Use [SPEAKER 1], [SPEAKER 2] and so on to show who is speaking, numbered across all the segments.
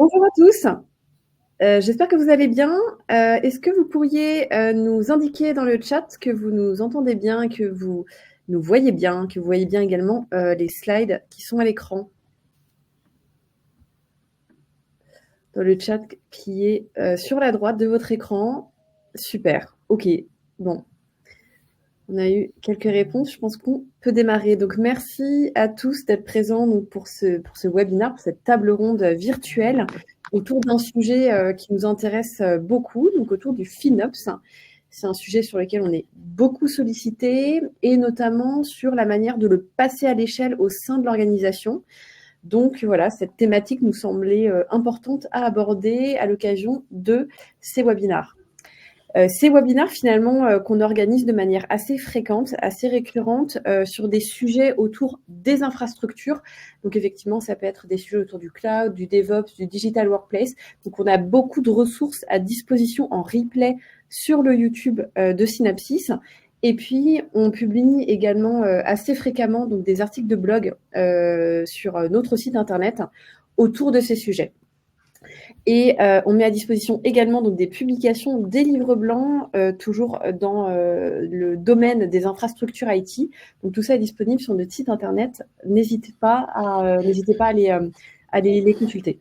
[SPEAKER 1] Bonjour à tous, j'espère que vous allez bien. Est-ce que vous pourriez nous indiquer dans le chat que vous nous entendez bien, que vous nous voyez bien, que vous voyez bien également les slides qui sont à l'écran? Dans le chat qui est sur la droite de votre écran. Super, ok. Bon, on a eu quelques réponses, je pense qu'on peut démarrer. Donc merci à tous d'être présents donc, pour ce webinaire, pour cette table ronde virtuelle autour d'un sujet qui nous intéresse beaucoup, donc autour du FinOps. C'est un sujet sur lequel on est beaucoup sollicité et notamment sur la manière de le passer à l'échelle au sein de l'organisation. Donc voilà, cette thématique nous semblait importante à aborder à l'occasion de ces webinaires. Ces webinaires finalement qu'on organise de manière assez fréquente, assez récurrente sur des sujets autour des infrastructures. Donc effectivement, ça peut être des sujets autour du cloud, du DevOps, du digital workplace. Donc on a beaucoup de ressources à disposition en replay sur le YouTube de Synapsis. Et puis, on publie également assez fréquemment donc, des articles de blog sur notre site internet autour de ces sujets. Et on met à disposition également donc, des publications, des livres blancs, toujours dans le domaine des infrastructures IT. Donc tout ça est disponible sur notre site internet. N'hésitez pas à les consulter.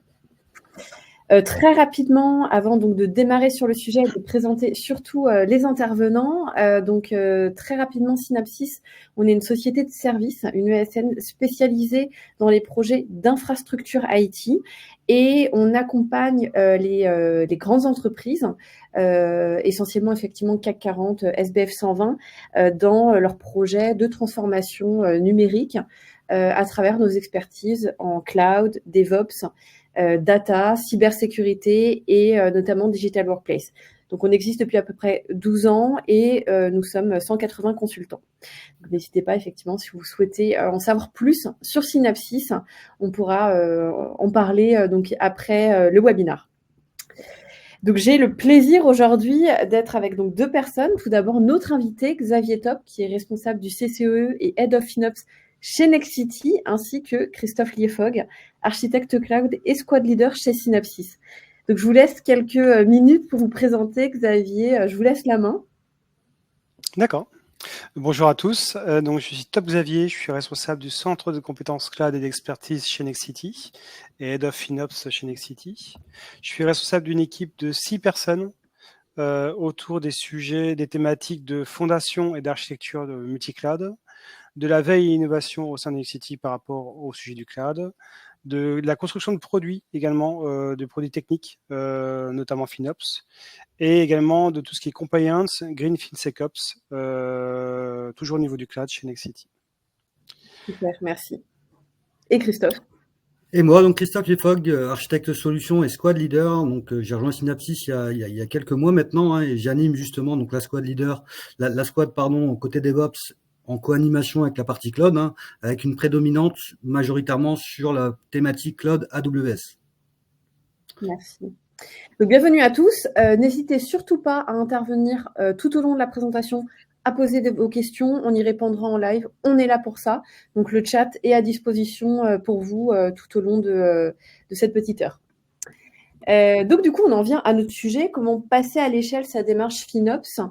[SPEAKER 1] Très rapidement, avant donc de démarrer sur le sujet et de présenter surtout les intervenants, très rapidement, Synapsis, on est une société de services, une ESN spécialisée dans les projets d'infrastructure IT et on accompagne les grandes entreprises, essentiellement effectivement CAC 40, SBF 120, dans leurs projets de transformation numérique à travers nos expertises en cloud, DevOps, data, cybersécurité et notamment digital workplace. Donc, on existe depuis à peu près 12 ans et nous sommes 180 consultants. N'hésitez pas, effectivement, si vous souhaitez en savoir plus sur Synapsis, on pourra en parler donc après le webinaire. Donc, j'ai le plaisir aujourd'hui d'être avec donc, deux personnes. Tout d'abord, notre invité, Xavier Top, qui est responsable du CCE et Head of FinOps chez Nexity, ainsi que Christophe Liefog, architecte cloud et squad leader chez Synapsis. Donc, je vous laisse quelques minutes pour vous présenter, Xavier. Je vous laisse la main.
[SPEAKER 2] D'accord. Bonjour à tous. Donc, je suis Top Xavier. Je suis responsable du centre de compétences cloud et d'expertise chez Nexity et Head of FinOps chez Nexity. Je suis responsable d'une équipe de 6 personnes autour des sujets, des thématiques de fondation et d'architecture de multi-cloud, de la veille et innovation au sein de Nexity par rapport au sujet du cloud, de la construction de produits également, de produits techniques, notamment FinOps, et également de tout ce qui est compliance, Green FinSecOps, toujours au niveau du cloud chez Nexity.
[SPEAKER 1] Super, merci. Et Christophe?
[SPEAKER 3] Et moi, donc Christophe Liefog, architecte solution et squad leader. Donc j'ai rejoint Synapsis il y a quelques mois maintenant, et j'anime justement donc la squad leader, la squad pardon côté DevOps en co-animation avec la partie cloud, avec une prédominante majoritairement sur la thématique cloud AWS.
[SPEAKER 1] Merci. Donc, bienvenue à tous. N'hésitez surtout pas à intervenir tout au long de la présentation, à poser vos questions. On y répondra en live. On est là pour ça. Donc, le chat est à disposition pour vous tout au long de cette petite heure. Donc, du coup, on en vient à notre sujet. Comment passer à l'échelle sa démarche FinOps?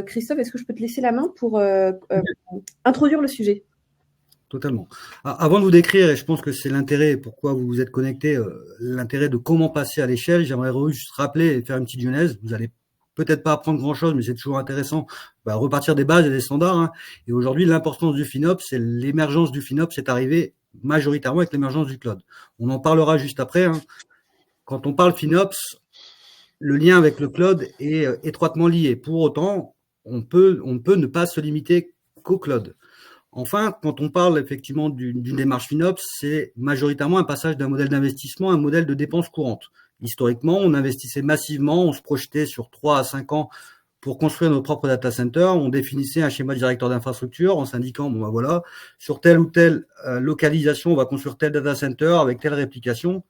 [SPEAKER 1] Christophe, est-ce que je peux te laisser la main pour introduire le sujet?
[SPEAKER 3] Totalement. Avant de vous décrire, et je pense que c'est l'intérêt, pourquoi vous vous êtes connecté, l'intérêt de comment passer à l'échelle, j'aimerais juste rappeler et faire une petite genèse. Vous allez peut-être pas apprendre grand-chose, mais c'est toujours intéressant, repartir des bases et des standards. Et aujourd'hui, l'importance du FinOps, c'est l'émergence du FinOps est arrivée majoritairement avec l'émergence du cloud. On en parlera juste après. Quand on parle FinOps, le lien avec le cloud est étroitement lié. Pour autant, on peut ne pas se limiter qu'au cloud. Enfin, quand on parle effectivement d'une démarche FinOps, c'est majoritairement un passage d'un modèle d'investissement à un modèle de dépenses courantes. Historiquement, on investissait massivement, on se projetait sur 3 à 5 ans pour construire nos propres data centers. On définissait un schéma directeur d'infrastructure en s'indiquant, voilà, sur telle ou telle localisation, on va construire tel data center avec telle réplication.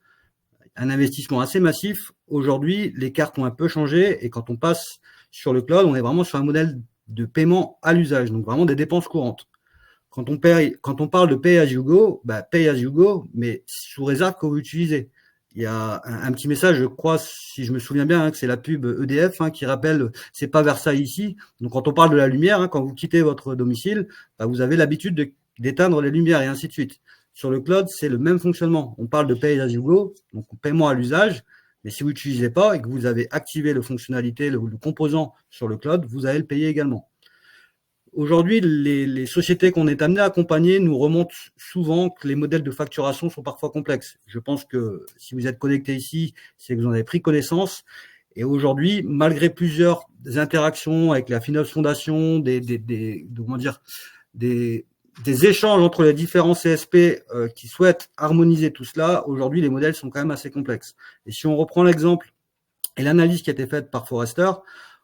[SPEAKER 3] Un investissement assez massif. Aujourd'hui, les cartes ont un peu changé et quand on passe sur le cloud, on est vraiment sur un modèle de paiement à l'usage, donc vraiment des dépenses courantes. Quand on parle de pay as you go, mais sous réserve que vous utilisez. il y a un petit message, je crois, si je me souviens bien, que c'est la pub EDF qui rappelle, c'est pas Versailles ici. Donc quand on parle de la lumière, quand vous quittez votre domicile, vous avez l'habitude d'éteindre les lumières et ainsi de suite. Sur le cloud, c'est le même fonctionnement. On parle de pay as you go, donc paiement à l'usage. Mais si vous n'utilisez pas et que vous avez activé la fonctionnalité, le composant sur le cloud, vous allez le payer également. Aujourd'hui, les sociétés qu'on est amené à accompagner nous remontent souvent que les modèles de facturation sont parfois complexes. Je pense que si vous êtes connecté ici, c'est que vous en avez pris connaissance. Et aujourd'hui, malgré plusieurs interactions avec la Finops Foundation, des échanges entre les différents CSP qui souhaitent harmoniser tout cela, aujourd'hui, les modèles sont quand même assez complexes. Et si on reprend l'exemple et l'analyse qui a été faite par Forrester,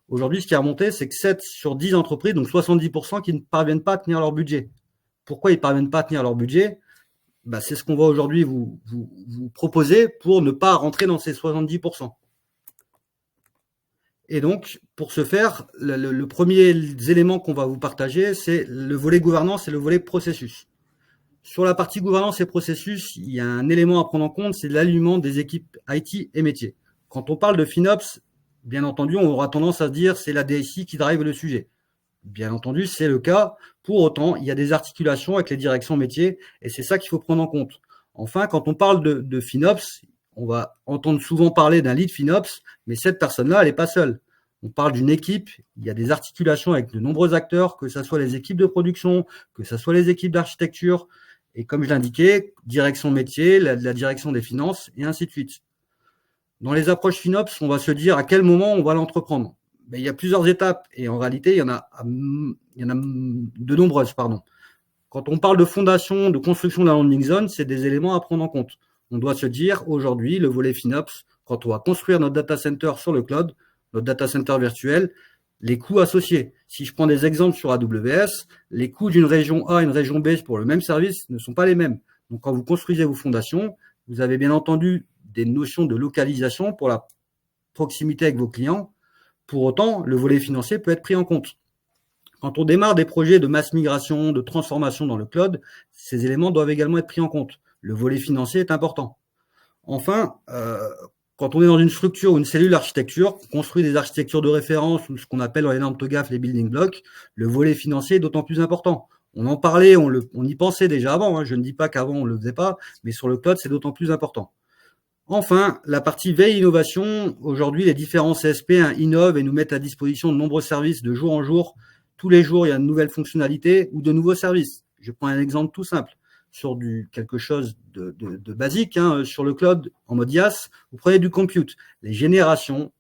[SPEAKER 3] aujourd'hui, ce qui a remonté, c'est que 7 sur 10 entreprises, donc 70%, qui ne parviennent pas à tenir leur budget. Pourquoi ils ne parviennent pas à tenir leur budget? C'est ce qu'on va aujourd'hui vous proposer pour ne pas rentrer dans ces 70%. Et donc, pour ce faire, le premier élément qu'on va vous partager, c'est le volet gouvernance et le volet processus. Sur la partie gouvernance et processus, il y a un élément à prendre en compte, c'est l'alignement des équipes IT et métiers. Quand on parle de FinOps, bien entendu, on aura tendance à se dire c'est la DSI qui drive le sujet. Bien entendu, c'est le cas. Pour autant, il y a des articulations avec les directions métiers et c'est ça qu'il faut prendre en compte. Enfin, quand on parle de FinOps, on va entendre souvent parler d'un lead FinOps, mais cette personne-là, elle n'est pas seule. On parle d'une équipe, il y a des articulations avec de nombreux acteurs, que ce soit les équipes de production, que ce soit les équipes d'architecture, et comme je l'indiquais, direction métier, la direction des finances, et ainsi de suite. Dans les approches FinOps, on va se dire à quel moment on va l'entreprendre. Il y a plusieurs étapes et en réalité, il y en a de nombreuses. Quand on parle de fondation, de construction de la landing zone, c'est des éléments à prendre en compte. On doit se dire aujourd'hui, le volet FinOps, quand on va construire notre data center sur le cloud, notre data center virtuel, les coûts associés. Si je prends des exemples sur AWS, les coûts d'une région A et une région B pour le même service ne sont pas les mêmes. Donc quand vous construisez vos fondations, vous avez bien entendu des notions de localisation pour la proximité avec vos clients. Pour autant, le volet financier peut être pris en compte. Quand on démarre des projets de masse migration, de transformation dans le cloud, ces éléments doivent également être pris en compte. Le volet financier est important. Enfin, quand on est dans une structure ou une cellule d'architecture, on construit des architectures de référence ou ce qu'on appelle dans les normes TOGAF les building blocks, le volet financier est d'autant plus important. On en parlait, on y pensait déjà avant. Je ne dis pas qu'avant on ne le faisait pas, mais sur le cloud, c'est d'autant plus important. Enfin, la partie veille innovation, aujourd'hui, les différents CSP innovent et nous mettent à disposition de nombreux services de jour en jour. Tous les jours, il y a de nouvelles fonctionnalités ou de nouveaux services. Je prends un exemple tout simple. Sur quelque chose de basique, sur le cloud, en mode IaaS, vous prenez du compute. Les générations,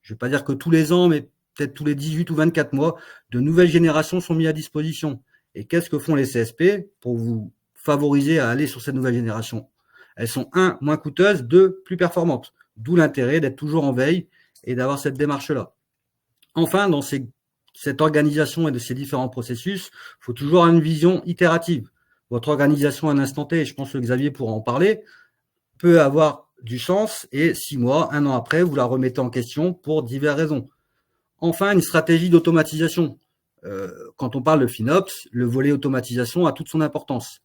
[SPEAKER 3] je ne vais pas dire que tous les ans, mais peut-être tous les 18 ou 24 mois, de nouvelles générations sont mises à disposition. Et qu'est-ce que font les CSP pour vous favoriser à aller sur cette nouvelle génération? Elles sont, 1, moins coûteuses, 2, plus performantes. D'où l'intérêt d'être toujours en veille et d'avoir cette démarche-là. Enfin, dans cette organisation et de ces différents processus, il faut toujours avoir une vision itérative. Votre organisation à un instant T, et je pense que Xavier pourra en parler, peut avoir du sens et 6 mois, 1 an après, vous la remettez en question pour diverses raisons. Enfin, une stratégie d'automatisation. Quand on parle de FinOps, le volet automatisation a toute son importance.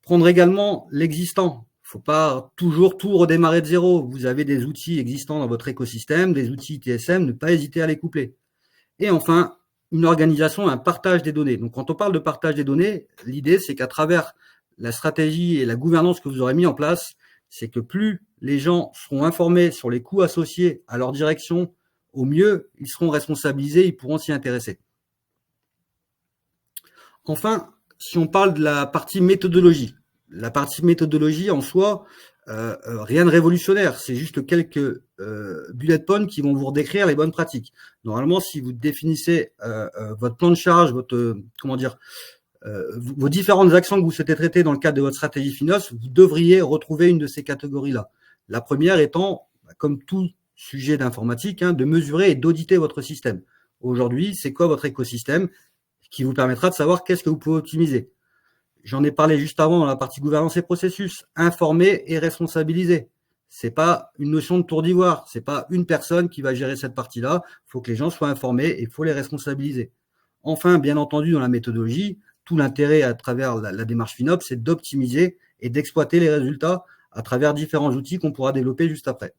[SPEAKER 3] Prendre également l'existant. Il ne faut pas toujours tout redémarrer de zéro. Vous avez des outils existants dans votre écosystème, des outils TSM, ne pas hésiter à les coupler. Et enfin, une organisation, un partage des données. Donc, quand on parle de partage des données, l'idée, c'est qu'à travers la stratégie et la gouvernance que vous aurez mis en place, c'est que plus les gens seront informés sur les coûts associés à leur direction, au mieux, ils seront responsabilisés, ils pourront s'y intéresser. Enfin, si on parle de la partie méthodologie, en soi, rien de révolutionnaire, c'est juste quelques bullet points qui vont vous redécrire les bonnes pratiques. Normalement, si vous définissez votre plan de charge, vos différentes actions que vous souhaitez traiter dans le cadre de votre stratégie FinOps, vous devriez retrouver une de ces catégories-là. La première étant, comme tout sujet d'informatique, de mesurer et d'auditer votre système. Aujourd'hui, c'est quoi votre écosystème qui vous permettra de savoir qu'est-ce que vous pouvez optimiser. J'en ai parlé juste avant dans la partie gouvernance et processus. Informer et responsabiliser. C'est pas une notion de tour d'ivoire. C'est pas une personne qui va gérer cette partie-là. Il faut que les gens soient informés et il faut les responsabiliser. Enfin, bien entendu, dans la méthodologie, tout l'intérêt à travers la démarche FinOps, c'est d'optimiser et d'exploiter les résultats à travers différents outils qu'on pourra développer juste après.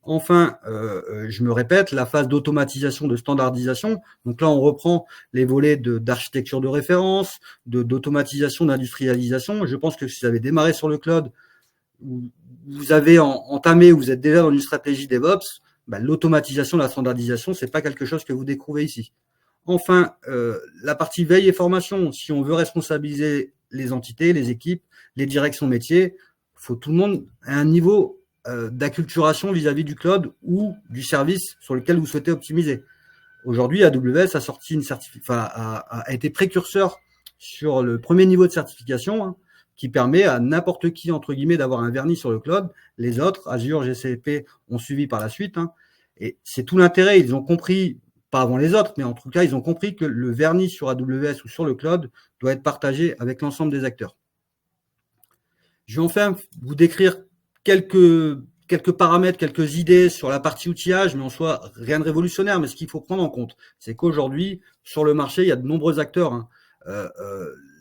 [SPEAKER 3] Enfin, je me répète, la phase d'automatisation, de standardisation. Donc là, on reprend les volets d'architecture de référence, d'automatisation, d'industrialisation. Je pense que si vous avez démarré sur le cloud, vous avez entamé, vous êtes déjà dans une stratégie DevOps, l'automatisation, la standardisation, c'est pas quelque chose que vous découvrez ici. Enfin, la partie veille et formation, si on veut responsabiliser les entités, les équipes, les directions métiers, faut tout le monde à un niveau d'acculturation vis-à-vis du cloud ou du service sur lequel vous souhaitez optimiser. Aujourd'hui, AWS a sorti a été précurseur sur le premier niveau de certification, qui permet à n'importe qui, entre guillemets, d'avoir un vernis sur le cloud. Les autres, Azure, GCP, ont suivi par la suite. Et c'est tout l'intérêt. Ils ont compris, pas avant les autres, mais en tout cas, ils ont compris que le vernis sur AWS ou sur le cloud doit être partagé avec l'ensemble des acteurs. Je vais enfin vous décrire quelques paramètres, quelques idées sur la partie outillage, mais en soi, rien de révolutionnaire. Mais ce qu'il faut prendre en compte, c'est qu'aujourd'hui, sur le marché, il y a de nombreux acteurs.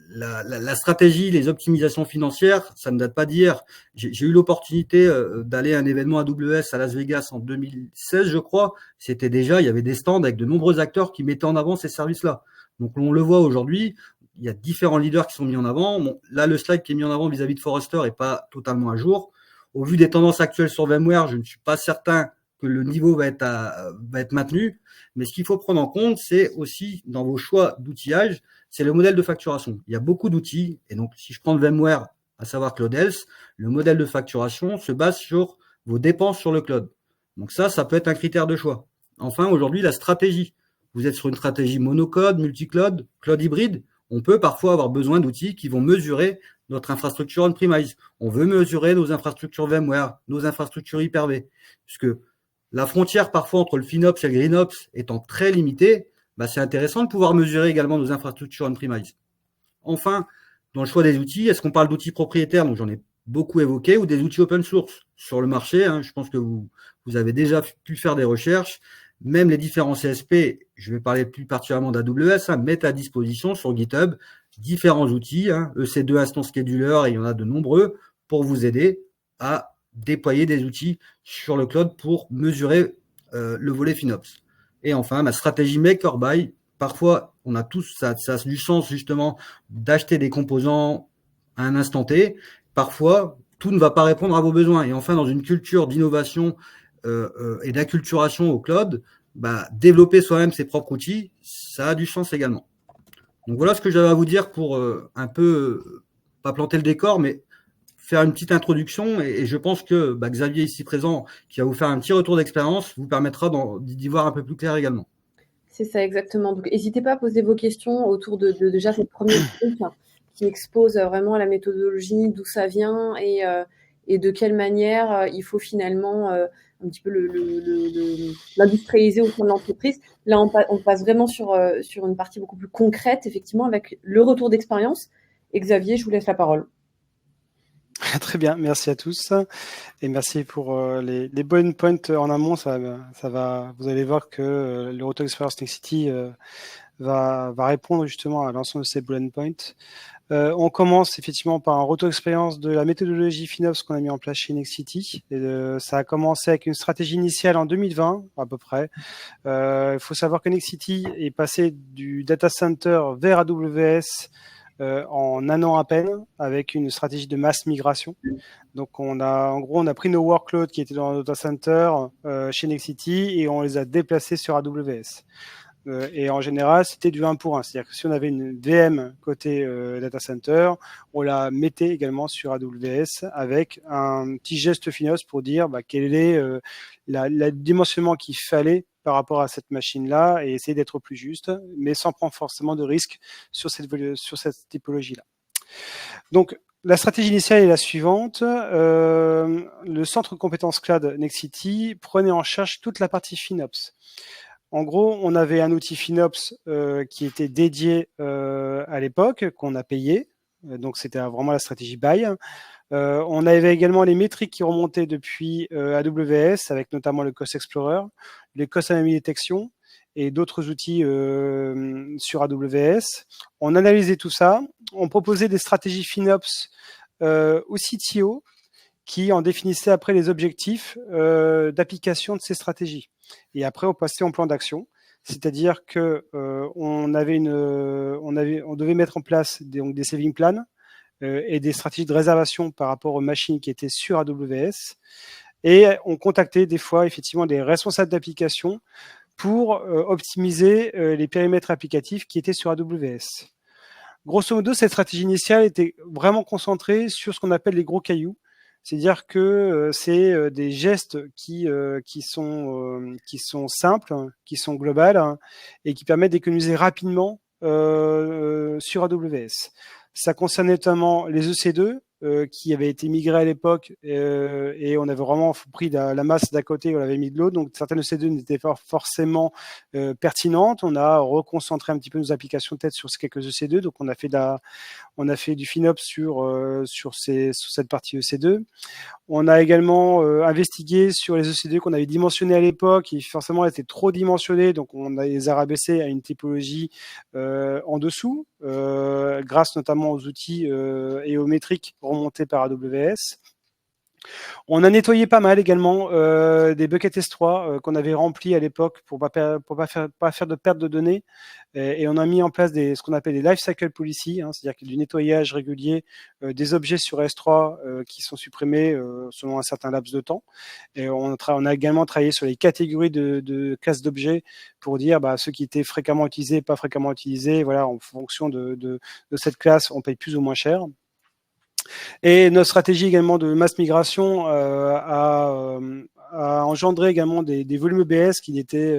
[SPEAKER 3] La stratégie, les optimisations financières, ça ne date pas d'hier. J'ai eu l'opportunité d'aller à un événement AWS à Las Vegas en 2016, je crois. C'était déjà, il y avait des stands avec de nombreux acteurs qui mettaient en avant ces services-là. Donc, on le voit aujourd'hui. Il y a différents leaders qui sont mis en avant. Bon, là, le slide qui est mis en avant vis-à-vis de Forrester n'est pas totalement à jour. Au vu des tendances actuelles sur VMware, je ne suis pas certain que le niveau va être maintenu. Mais ce qu'il faut prendre en compte, c'est aussi dans vos choix d'outillage, c'est le modèle de facturation. Il y a beaucoup d'outils. Et donc, si je prends le VMware, à savoir CloudElse, le modèle de facturation se base sur vos dépenses sur le cloud. Donc ça peut être un critère de choix. Enfin, aujourd'hui, la stratégie. Vous êtes sur une stratégie monocode, multicloud, cloud hybride. On peut parfois avoir besoin d'outils qui vont mesurer notre infrastructure on-premise. On veut mesurer nos infrastructures VMware, nos infrastructures Hyper-V. Puisque la frontière parfois entre le FinOps et le GreenOps étant très limitée, c'est intéressant de pouvoir mesurer également nos infrastructures on-premise. Enfin, dans le choix des outils, est-ce qu'on parle d'outils propriétaires, donc j'en ai beaucoup évoqué, ou des outils open source sur le marché? Je pense que vous avez déjà pu faire des recherches. Même les différents CSP, je vais parler plus particulièrement d'AWS, mettent à disposition sur GitHub différents outils, EC2 Instance Scheduler, et il y en a de nombreux, pour vous aider à déployer des outils sur le cloud pour mesurer le volet FinOps. Et enfin, ma stratégie make or buy. Parfois, on a tous, ça a du sens justement d'acheter des composants à un instant T. Parfois, tout ne va pas répondre à vos besoins. Et enfin, dans une culture d'innovation et d'acculturation au cloud, développer soi-même ses propres outils, ça a du sens également. Donc voilà ce que j'avais à vous dire pour un peu, pas planter le décor, mais faire une petite introduction. Et je pense que Xavier, ici présent, qui va vous faire un petit retour d'expérience, vous permettra d'y voir un peu plus clair également.
[SPEAKER 1] C'est ça, exactement. Donc, n'hésitez pas à poser vos questions autour de déjà cette première truc qui expose vraiment la méthodologie, d'où ça vient et de quelle manière il faut finalement un petit peu l'industrialiser au sein de l'entreprise. Là, on passe vraiment sur une partie beaucoup plus concrète, effectivement, avec le retour d'expérience. Et Xavier, je vous laisse la parole.
[SPEAKER 2] Très bien, merci à tous et merci pour les bonnes points en amont. Ça va, vous allez voir que le retour d'expérience Nexity va répondre justement à l'ensemble de ces bullet points. On commence effectivement par un retour d'expérience de la méthodologie FinOps qu'on a mis en place chez Nexity. Ça a commencé avec une stratégie initiale en 2020 à peu près. Il faut savoir que Nexity est passé du data center vers AWS en un an à peine, avec une stratégie de masse migration. Donc on a pris nos workloads qui étaient dans le data center chez Nexity et on les a déplacés sur AWS. Et en général, c'était du 1 pour 1. C'est-à-dire que si on avait une VM côté data center, on la mettait également sur AWS avec un petit geste FinOps pour dire quel est le dimensionnement qu'il fallait par rapport à cette machine-là et essayer d'être plus juste, mais sans prendre forcément de risque sur cette typologie-là. Donc, la stratégie initiale est la suivante. Le centre de compétences cloud Nexity prenait en charge toute la partie FinOps. En gros, on avait un outil FinOps qui était dédié à l'époque, qu'on a payé. Donc, c'était vraiment la stratégie buy. On avait également les métriques qui remontaient depuis AWS, avec notamment le Cost Explorer, le Cost Anomaly Detection et d'autres outils sur AWS. On analysait tout ça. On proposait des stratégies FinOps au CTO qui en définissait après les objectifs d'application de ces stratégies. Et après, on passait en plan d'action, c'est-à-dire que on devait mettre en place des saving plans et des stratégies de réservation par rapport aux machines qui étaient sur AWS. Et on contactait des fois effectivement des responsables d'application pour optimiser les périmètres applicatifs qui étaient sur AWS. Grosso modo, cette stratégie initiale était vraiment concentrée sur ce qu'on appelle les gros cailloux. C'est-à-dire que c'est des gestes qui sont simples, qui sont globales et qui permettent d'économiser rapidement sur AWS. Ça concerne notamment les EC2 qui avaient été migrés à l'époque et on avait vraiment pris la masse d'un côté et on l'avait mis de l'autre. Donc certaines EC2 n'étaient pas forcément pertinentes. On a reconcentré un petit peu nos applications peut-être sur ces quelques EC2. Donc on a fait du FinOps sur cette partie EC2. On a également investigué sur les EC2 qu'on avait dimensionnés à l'époque, qui forcément étaient trop dimensionnés, donc on les a rabaissés à une typologie en dessous, grâce notamment aux outils et aux métriques remontés par AWS. On a nettoyé pas mal également des buckets S3 qu'on avait remplis à l'époque pour pas faire de perte de données. Et on a mis en place ce qu'on appelle des lifecycle policy, c'est-à-dire du nettoyage régulier des objets sur S3 qui sont supprimés selon un certain laps de temps. Et on a également travaillé sur les catégories de classes d'objets pour dire ceux qui étaient fréquemment utilisés, pas fréquemment utilisés. Voilà, en fonction de cette classe, on paye plus ou moins cher. Et notre stratégie également de mass migration a engendré également des volumes EBS qui n'étaient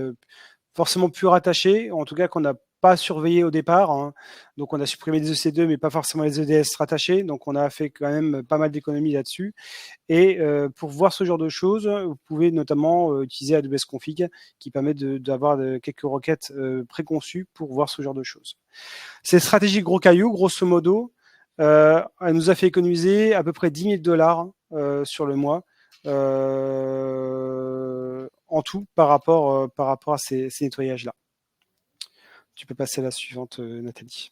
[SPEAKER 2] forcément plus rattachés, en tout cas qu'on n'a pas surveillé au départ. Donc on a supprimé des EC2 mais pas forcément les EDS rattachés, donc on a fait quand même pas mal d'économies là-dessus. Et pour voir ce genre de choses, vous pouvez notamment utiliser AWS Config qui permet d'avoir quelques requêtes préconçues pour voir ce genre de choses. Ces stratégies gros cailloux, grosso modo, elle nous a fait économiser à peu près $10,000 sur le mois en tout par rapport à ces nettoyages-là. Tu peux passer à la suivante, Nathalie.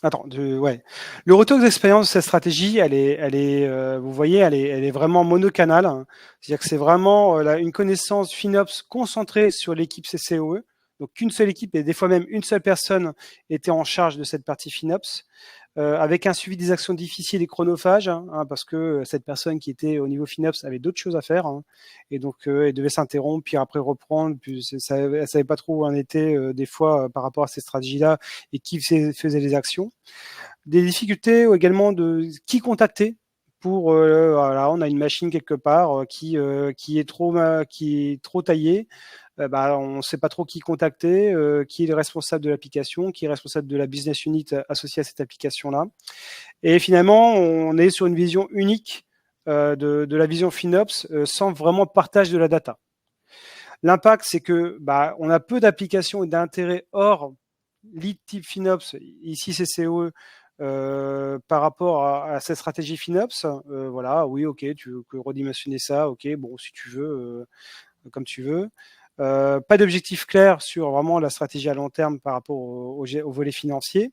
[SPEAKER 2] Attends, ouais. Le retour d'expérience de cette stratégie, vous voyez, elle est vraiment monocanal. C'est-à-dire que c'est vraiment une connaissance FinOps concentrée sur l'équipe CCOE. Donc qu'une seule équipe et des fois même une seule personne était en charge de cette partie FinOps. Avec un suivi des actions difficiles et chronophages, parce que cette personne qui était au niveau FinOps avait d'autres choses à faire, et donc elle devait s'interrompre, puis après reprendre, puis elle savait pas trop où on était des fois par rapport à ces stratégies-là et qui faisait les actions. Des difficultés également de qui contacter pour voilà, on a une machine quelque part qui est trop taillée. On ne sait pas trop qui contacter, qui est le responsable de l'application, qui est responsable de la business unit associée à cette application-là. Et finalement, on est sur une vision unique de la vision FinOps sans vraiment partage de la data. L'impact, c'est que on a peu d'applications et d'intérêts hors lead type FinOps, ici CCOE, par rapport à cette stratégie FinOps. Voilà, oui, ok, tu veux redimensionner ça, ok, bon, si tu veux, comme tu veux. Pas d'objectif clair sur vraiment la stratégie à long terme par rapport au volet financier.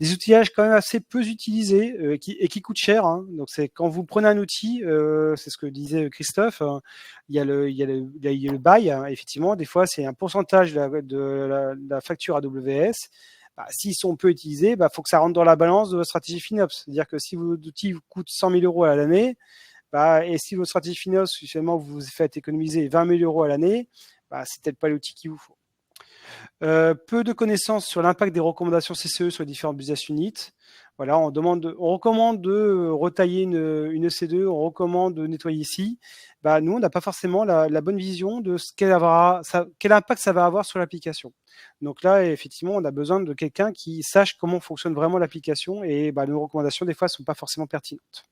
[SPEAKER 2] Des outillages quand même assez peu utilisés et qui coûtent cher. Donc c'est quand vous prenez un outil, c'est ce que disait Christophe, il y a le buy, effectivement, des fois c'est un pourcentage de la facture AWS. S'ils sont peu utilisés, faut que ça rentre dans la balance de votre stratégie FinOps. C'est-à-dire que si votre outil vous coûte 100 000 € à l'année, et si votre stratégie FinOps, finalement, vous faites économiser 20 000 € à l'année, c'est peut-être pas l'outil qu'il vous faut. Peu de connaissances sur l'impact des recommandations CCE sur les différentes business units. Voilà, on recommande de retailler une EC2, on recommande de nettoyer ici. Nous, on n'a pas forcément la bonne vision de quel impact ça va avoir sur l'application. Donc là, effectivement, on a besoin de quelqu'un qui sache comment fonctionne vraiment l'application et nos recommandations, des fois, ne sont pas forcément pertinentes.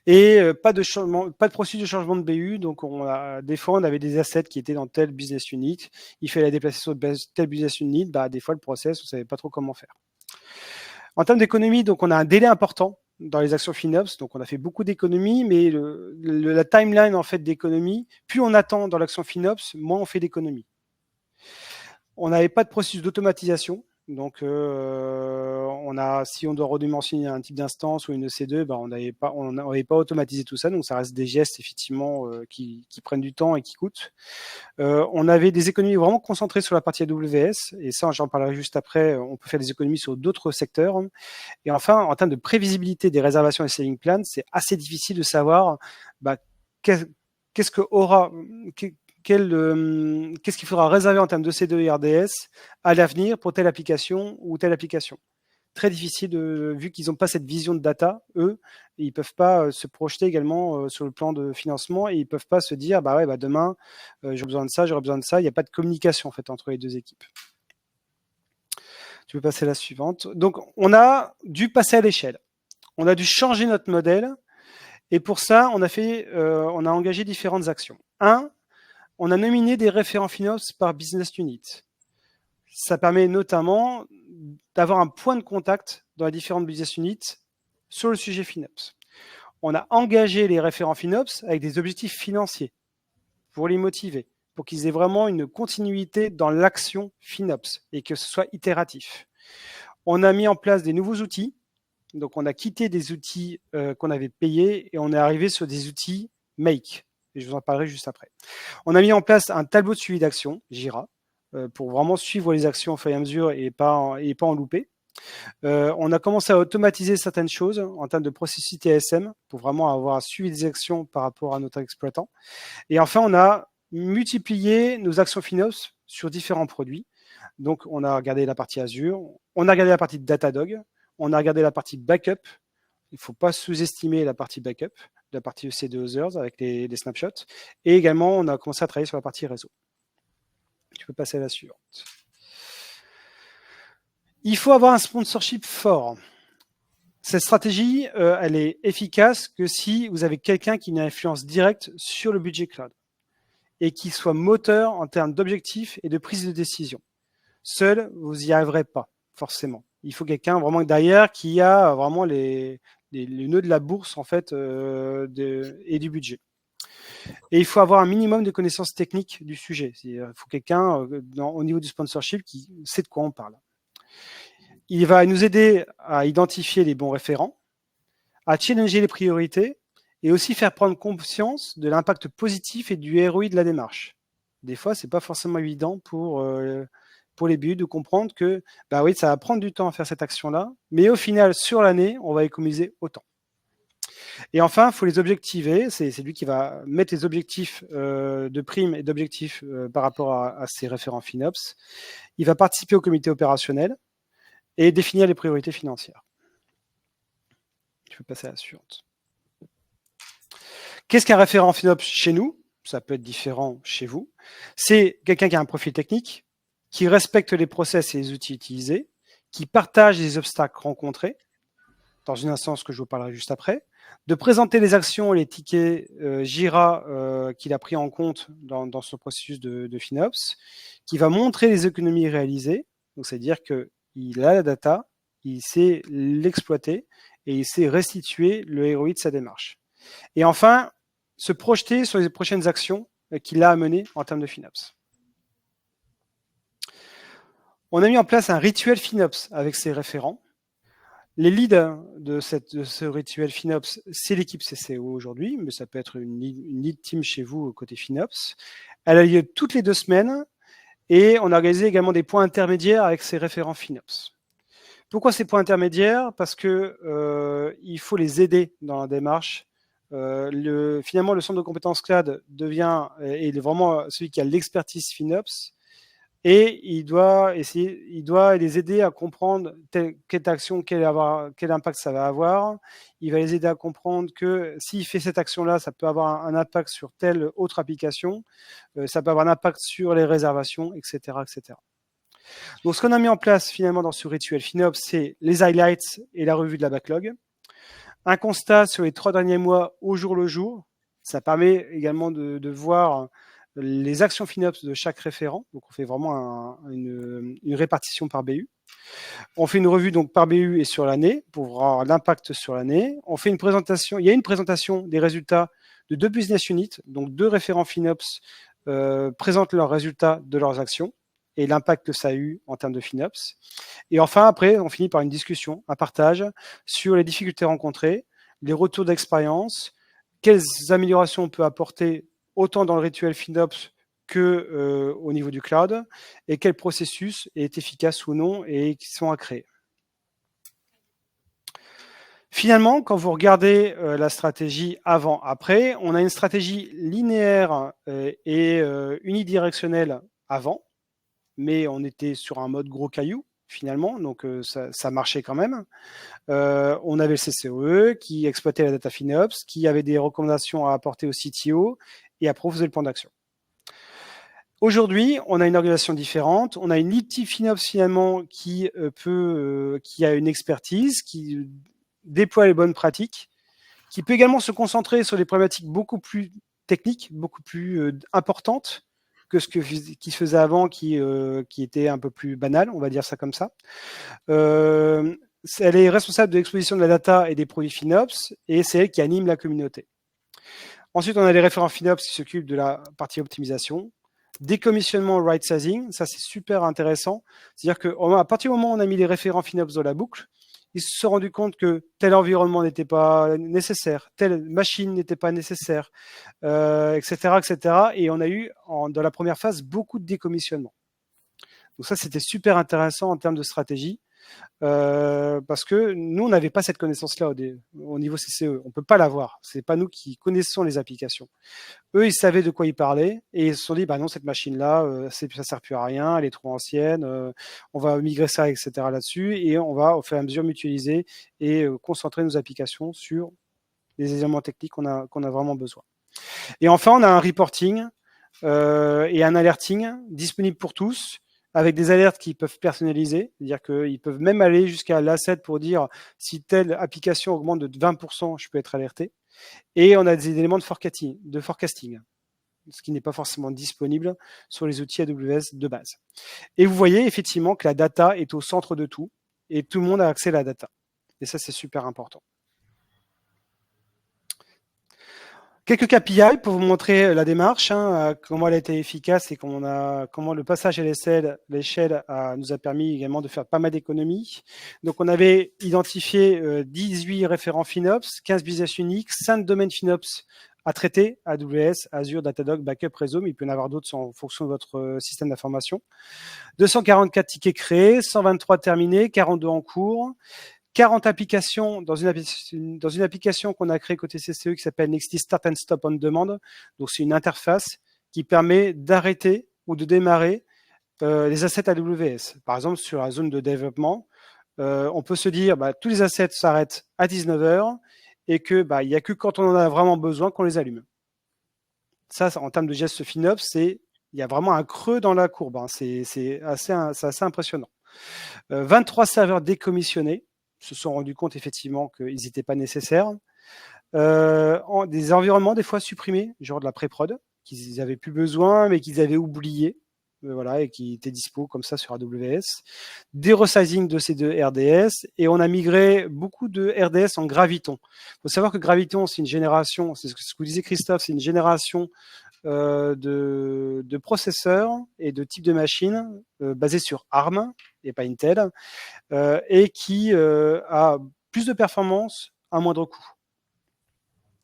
[SPEAKER 2] Et pas de processus de changement de BU. Donc, des fois, on avait des assets qui étaient dans telle business unit. Il fallait la déplacer sur telle business unit. Des fois, le process, on ne savait pas trop comment faire. En termes d'économie, donc, on a un délai important dans les actions FinOps. Donc, on a fait beaucoup d'économies, mais la timeline en fait d'économie, plus on attend dans l'action FinOps, moins on fait d'économies. On n'avait pas de processus d'automatisation. Donc, si on doit redimensionner un type d'instance ou une EC2, on n'avait pas automatisé tout ça. Donc, ça reste des gestes, effectivement, qui prennent du temps et qui coûtent. On avait des économies vraiment concentrées sur la partie AWS. Et ça, j'en parlerai juste après. On peut faire des économies sur d'autres secteurs. Et enfin, en termes de prévisibilité des réservations et saving plans, c'est assez difficile de savoir qu'est-ce qu'il faudra réserver en termes de C2 et RDS à l'avenir pour telle application ou telle application. Très difficile, vu qu'ils n'ont pas cette vision de data, eux, ils ne peuvent pas se projeter également sur le plan de financement et ils ne peuvent pas se dire demain, j'aurai besoin de ça, j'aurai besoin de ça. Il n'y a pas de communication en fait, entre les deux équipes. Tu peux passer à la suivante. Donc, on a dû passer à l'échelle. On a dû changer notre modèle et pour ça, on a engagé différentes actions. On a nominé des référents FinOps par business unit. Ça permet notamment d'avoir un point de contact dans les différentes business units sur le sujet FinOps. On a engagé les référents FinOps avec des objectifs financiers pour les motiver, pour qu'ils aient vraiment une continuité dans l'action FinOps et que ce soit itératif. On a mis en place des nouveaux outils. Donc, on a quitté des outils qu'on avait payés et on est arrivé sur des outils Make. Et je vous en parlerai juste après. On a mis en place un tableau de suivi d'action, Jira, pour vraiment suivre les actions au fur et à mesure et pas en louper. On a commencé à automatiser certaines choses en termes de processus TSM pour vraiment avoir suivi des actions par rapport à notre exploitant. Et enfin, on a multiplié nos actions FinOps sur différents produits. Donc, on a regardé la partie Azure, on a regardé la partie Datadog, on a regardé la partie backup. Il ne faut pas sous-estimer la partie backup, la partie EC2 Others avec les snapshots. Et également, on a commencé à travailler sur la partie réseau. Tu peux passer à la suivante. Il faut avoir un sponsorship fort. Cette stratégie, elle est efficace que si vous avez quelqu'un qui a une influence directe sur le budget cloud et qui soit moteur en termes d'objectifs et de prise de décision. Seul, vous n'y arriverez pas, forcément. Il faut quelqu'un vraiment derrière qui a vraiment les nœuds de la bourse en fait et du budget. Et il faut avoir un minimum de connaissances techniques du sujet. Il faut quelqu'un au niveau du sponsorship qui sait de quoi on parle. Il va nous aider à identifier les bons référents, à challenger les priorités et aussi faire prendre conscience de l'impact positif et du ROI de la démarche. Des fois, c'est pas forcément évident pour les BU de comprendre que oui, ça va prendre du temps à faire cette action-là, mais au final, sur l'année, on va économiser autant. Et enfin, il faut les objectiver. C'est lui qui va mettre les objectifs de primes et d'objectifs par rapport à ses référents FinOps. Il va participer au comité opérationnel et définir les priorités financières. Je peux passer à la suivante. Qu'est-ce qu'un référent FinOps chez nous? Ça peut être différent chez vous. C'est quelqu'un qui a un profil technique, qui respecte les process et les outils utilisés, qui partage les obstacles rencontrés, dans une instance que je vous parlerai juste après, de présenter les actions et les tickets Jira qu'il a pris en compte dans ce processus de FinOps, qui va montrer les économies réalisées, donc c'est-à-dire qu'il a la data, il sait l'exploiter et il sait restituer le ROI de sa démarche. Et enfin, se projeter sur les prochaines actions qu'il a à mener en termes de FinOps. On a mis en place un rituel FinOps avec ses référents. Les leads de ce rituel FinOps, c'est l'équipe CCO aujourd'hui, mais ça peut être une lead team chez vous côté FinOps. Elle a lieu toutes les 2 semaines et on a organisé également des points intermédiaires avec ses référents FinOps. Pourquoi ces points intermédiaires? Parce que il faut les aider dans la démarche. Finalement, le centre de compétences cloud est vraiment celui qui a l'expertise FinOps. Et il doit les aider à comprendre quelle action, quel impact ça va avoir. Il va les aider à comprendre que s'il fait cette action-là, ça peut avoir un impact sur telle autre application, ça peut avoir un impact sur les réservations, etc., etc. Donc, ce qu'on a mis en place finalement dans ce rituel FinOps, c'est les highlights et la revue de la backlog. Un constat sur les 3 derniers mois au jour le jour. Ça permet également de voir les actions FinOps de chaque référent. Donc, on fait vraiment une répartition par BU. On fait une revue donc par BU et sur l'année pour voir l'impact sur l'année. On fait une présentation. Il y a une présentation des résultats de 2 business units. Donc, 2 référents FinOps présentent leurs résultats de leurs actions. et l'impact que ça a eu en termes de FinOps. Et enfin, après, on finit par une discussion, un partage sur les difficultés rencontrées, les retours d'expérience, quelles améliorations on peut apporter autant dans le rituel FinOps que au niveau du cloud, et quel processus est efficace ou non et qui sont à créer. Finalement, quand vous regardez la stratégie avant-après, on a une stratégie linéaire et unidirectionnelle avant, mais on était sur un mode gros caillou finalement, donc ça marchait quand même. On avait le CCOE qui exploitait la data FinOps, qui avait des recommandations à apporter au CTO, et après on faisait le plan d'action. Aujourd'hui, on a une organisation différente. On a une lead team FinOps finalement qui a une expertise, qui déploie les bonnes pratiques, qui peut également se concentrer sur des problématiques beaucoup plus techniques, beaucoup plus importantes que ce qui se faisait avant, qui était un peu plus banal, on va dire ça comme ça. Elle est responsable de l'exposition de la data et des produits FinOps, et c'est elle qui anime la communauté. Ensuite, on a les référents FinOps qui s'occupent de la partie optimisation. Décommissionnement right sizing, ça c'est super intéressant. C'est-à-dire qu'à partir du moment où on a mis les référents FinOps dans la boucle, ils se sont rendus compte que tel environnement n'était pas nécessaire, telle machine n'était pas nécessaire, etc., etc. Et on a eu, dans la première phase, beaucoup de décommissionnement. Donc ça, c'était super intéressant en termes de stratégie, parce que nous, on n'avait pas cette connaissance-là au niveau CCE. On ne peut pas l'avoir. Ce n'est pas nous qui connaissons les applications. Eux, ils savaient de quoi ils parlaient et ils se sont dit, bah non, cette machine-là, ça ne sert plus à rien, elle est trop ancienne, on va migrer ça, etc. là-dessus, et on va au fur et à mesure mutualiser et concentrer nos applications sur les éléments techniques qu'on a vraiment besoin. Et enfin, on a un reporting et un alerting disponible pour tous, avec des alertes qui peuvent personnaliser, c'est-à-dire qu'ils peuvent même aller jusqu'à l'asset pour dire si telle application augmente de 20%, je peux être alerté. Et on a des éléments de forecasting, ce qui n'est pas forcément disponible sur les outils AWS de base. Et vous voyez effectivement que la data est au centre de tout, et tout le monde a accès à la data. Et ça, c'est super important. Quelques KPI pour vous montrer la démarche, comment elle a été efficace et comment le passage à l'échelle nous a permis également de faire pas mal d'économies. Donc, on avait identifié 18 référents FinOps, 15 business units, 5 domaines FinOps à traiter, AWS, Azure, Datadog, Backup, Réseau, mais il peut y en avoir d'autres en fonction de votre système d'information. 244 tickets créés, 123 terminés, 42 en cours. 40 applications dans une application qu'on a créée côté CCE qui s'appelle Nexity Start and Stop on Demand. Donc, c'est une interface qui permet d'arrêter ou de démarrer les assets AWS. Par exemple, sur la zone de développement, on peut se dire tous les assets s'arrêtent à 19h et que il n'y a que quand on en a vraiment besoin qu'on les allume. Ça, en termes de gestes FinOps, il y a vraiment un creux dans la courbe. C'est assez impressionnant. 23 serveurs décommissionnés. Se sont rendus compte effectivement qu'ils n'étaient pas nécessaires. Des environnements des fois supprimés, genre de la pré-prod, qu'ils n'avaient plus besoin, mais qu'ils avaient oublié, voilà, et qui étaient dispo comme ça sur AWS. Des resizing de ces deux RDS, et on a migré beaucoup de RDS en Graviton. Il faut savoir que Graviton, c'est une génération, c'est ce que vous disait Christophe, c'est une génération de processeurs et de types de machines basés sur ARM et pas Intel, et qui a plus de performance à moindre coût.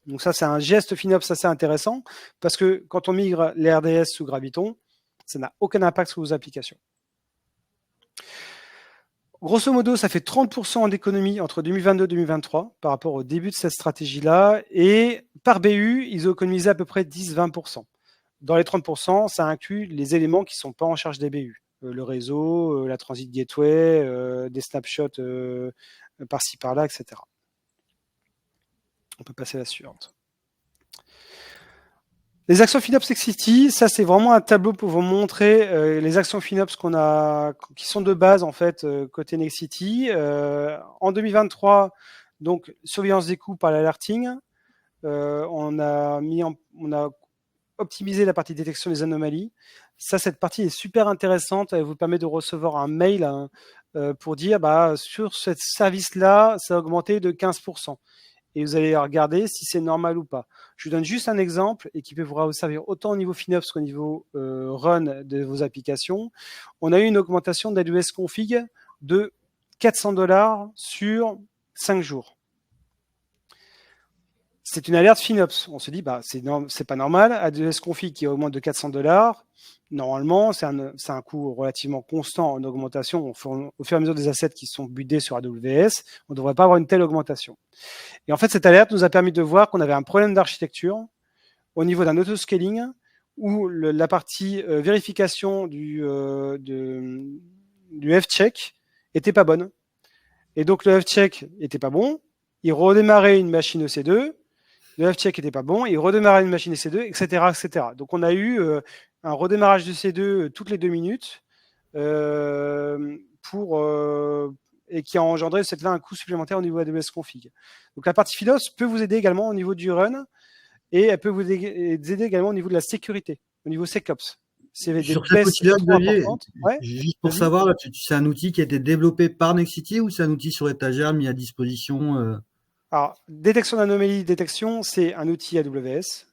[SPEAKER 2] Donc ça, c'est un geste FinOps assez intéressant, parce que quand on migre les RDS sous Graviton, ça n'a aucun impact sur vos applications. Grosso modo, ça fait 30% d'économie entre 2022 et 2023 par rapport au début de cette stratégie-là, et par BU, ils ont économisé à peu près 10-20%. Dans les 30%, ça inclut les éléments qui ne sont pas en charge des BU. Le réseau, la transit gateway, des snapshots par-ci par-là, etc. On peut passer à la suivante. Les actions FinOps Nexity, ça c'est vraiment un tableau pour vous montrer les actions FinOps qui sont de base en fait côté Nexity. En 2023, donc surveillance des coûts par l'alerting. On a optimisé la partie détection des anomalies. Ça, cette partie est super intéressante. Elle vous permet de recevoir un mail pour dire sur ce service-là, ça a augmenté de 15%. et vous allez regarder si c'est normal ou pas. Je vous donne juste un exemple et qui peut vous servir autant au niveau FinOps qu'au niveau run de vos applications. On a eu une augmentation d'AWS Config de $400 sur 5 jours. C'est une alerte FinOps. On se dit, c'est pas normal. AWS Config qui augmente de $400. Normalement, c'est un coût relativement constant en augmentation au fur et à mesure des assets qui sont buildés sur AWS. On ne devrait pas avoir une telle augmentation. Et en fait, cette alerte nous a permis de voir qu'on avait un problème d'architecture au niveau d'un autoscaling où la partie vérification du F-check était pas bonne. Et donc, le F-check était pas bon. Il redémarrait une machine EC2. Le F-check n'était pas bon, il redémarrait une machine EC2, etc., etc. Donc, on a eu un redémarrage de C2 toutes les 2 minutes et qui a engendré un coût supplémentaire au niveau AWS Config. Donc, la partie Philos peut vous aider également au niveau du run et elle peut vous aider également au niveau de la sécurité, au niveau SecOps.
[SPEAKER 3] Sur cet outil-là, Xavier, juste pour savoir, là, c'est un outil qui a été développé par Nexity ou c'est un outil sur étagère mis à disposition
[SPEAKER 2] Alors, détection d'anomalies, c'est un outil AWS.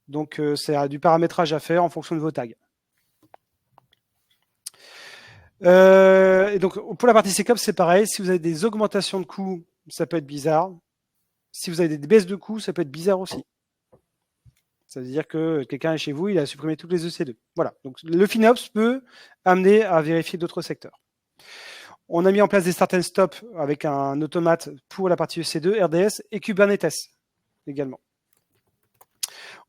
[SPEAKER 2] Donc, c'est du paramétrage à faire en fonction de vos tags. Et donc, pour la partie SecOps, c'est pareil. Si vous avez des augmentations de coûts, ça peut être bizarre. Si vous avez des baisses de coûts, ça peut être bizarre aussi. Ça veut dire que quelqu'un est chez vous, il a supprimé toutes les EC2. Voilà. Donc, le FinOps peut amener à vérifier d'autres secteurs. On a mis en place des start and stop avec un automate pour la partie EC2, RDS et Kubernetes également.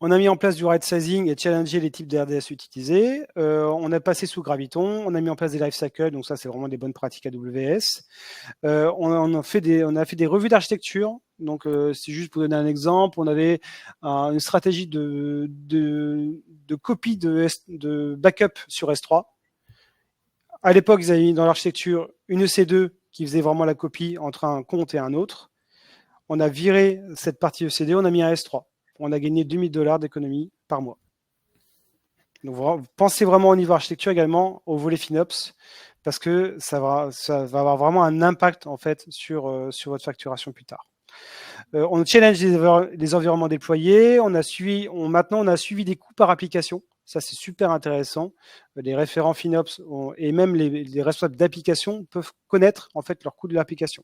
[SPEAKER 2] On a mis en place du right sizing et challenger les types de RDS utilisés. On a passé sous Graviton. On a mis en place des lifecycles. Donc ça, c'est vraiment des bonnes pratiques AWS. On a fait des revues d'architecture. Donc, c'est juste pour donner un exemple. On avait une stratégie de copie de backup sur S3. À l'époque, ils avaient mis dans l'architecture une EC2 qui faisait vraiment la copie entre un compte et un autre. On a viré cette partie EC2, on a mis un S3. On a gagné $2000 d'économie par mois. Donc, pensez vraiment au niveau architecture également, au volet FinOps, parce que ça va avoir vraiment un impact en fait sur votre facturation plus tard. On challenge les environnements déployés. Maintenant, on a suivi des coûts par application. Ça, c'est super intéressant. Les référents FinOps et même les responsables d'application peuvent connaître en fait leur coût de l'application.